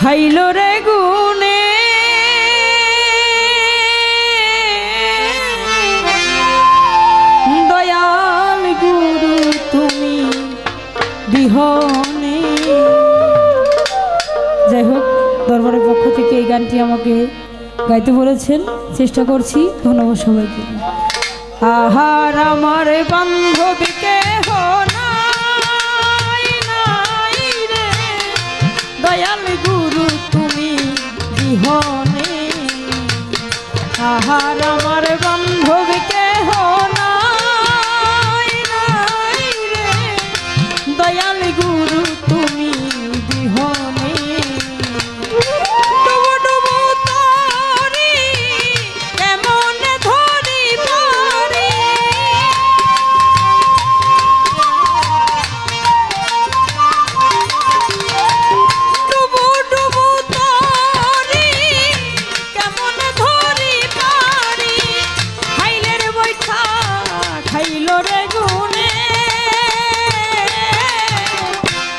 খাইল রে গুনে দয়াল গুরু তুমি বিহনে। যাই হোক, দরবারের পক্ষ থেকে এই গানটি আমাকে গাইতে বলেছেন, চেষ্টা করছি। ধন্যবাদ সবাইকে। আহার আমার বান্ধবীকে দয়াল গুরু তুমি বিহনে। আহার আমার বান্ধবীকে দয়াল গুরু তুমি বিহনে।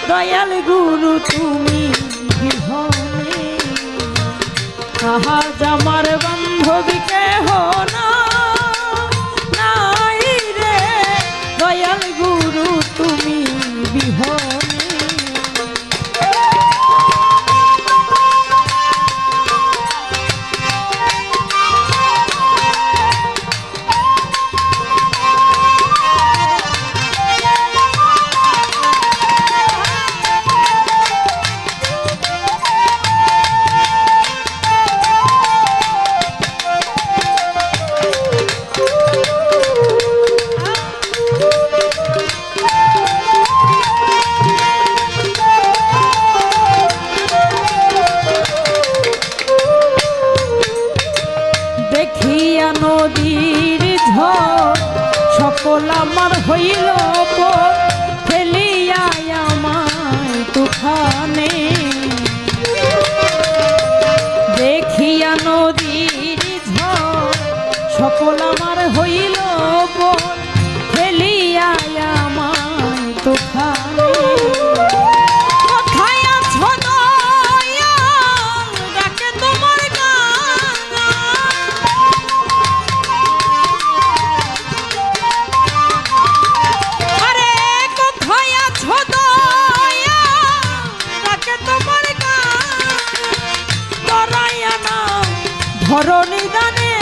দয়াল গুরু তুমি বিহনে। আহাজ আমার বান্ধবীকে নাই রে দয়াল গুরু তুমি বিহনে। দেখিয়া নদীর ঝড় সকল আমার হইল ফেলিয়া আমায় তুফানে। দেখিয়া নদীর ঝড় সকল আমার হইল ফেলিয়া আমায় তুফানে। ধরণী দানে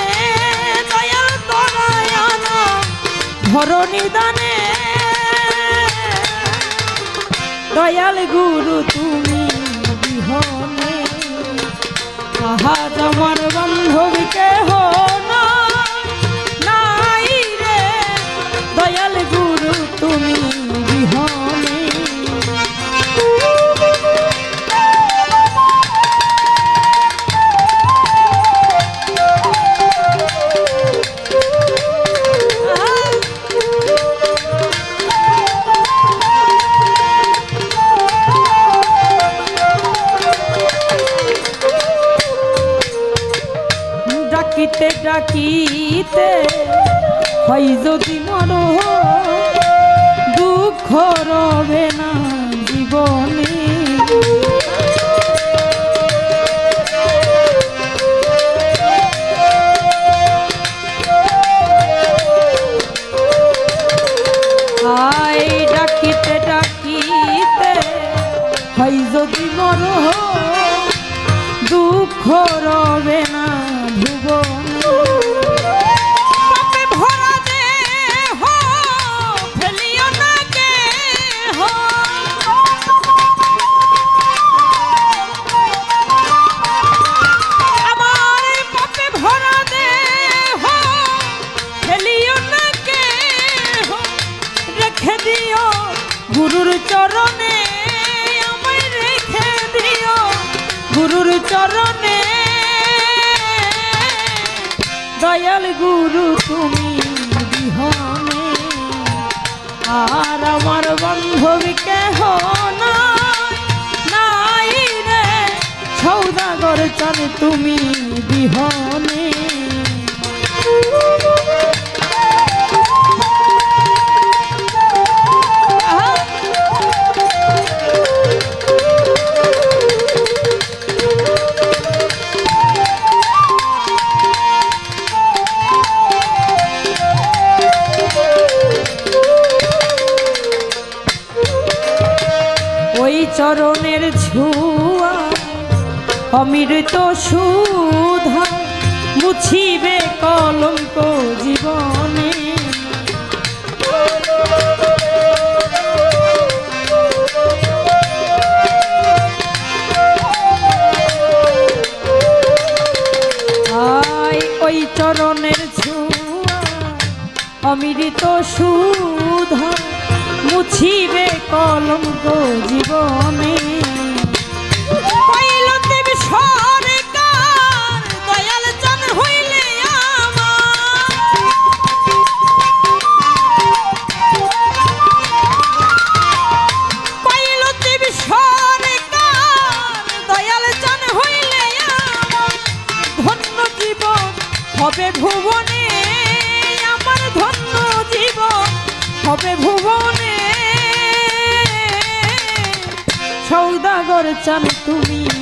দয়াল তরায়ানা ধরণী দানে দয়াল গুরু তুমি বিহনে। আহাজ আমার বান্ধবীকে নাই রে দয়াল গুরু তুমি বিহনে। ডাকিতে ডাকিতে হয় যদি মন দুঃখ রবে না জীবনে। আই ডাকিতে ডাকিতে হয় যদি মন দুঃখ রবে না ভুবনে। পাপে ভরা দেহ ফেলিও না কেহ। আমার পাপে ভরা দেহ ফেলিও না কেহ। রেখে দিও গুরুর চরণে আমায় রেখে দিও গুরুর চরণে। দয়াল গুরু তুমি বিহনে। আর আমার বান্ধবীকে নাই রে সৌদাগর চর তুমি বিহনে। অমৃত সুধা মুছিবে কলঙ্ক জীবনে। আয় ওই চরণের ছোঁয়া অমৃত সুধা মুছিবে কলঙ্ক জীবনে। হবে ভুবনে আমার ধন্য জীবন হবে ভুবনে। সৌদাগর চান তুমি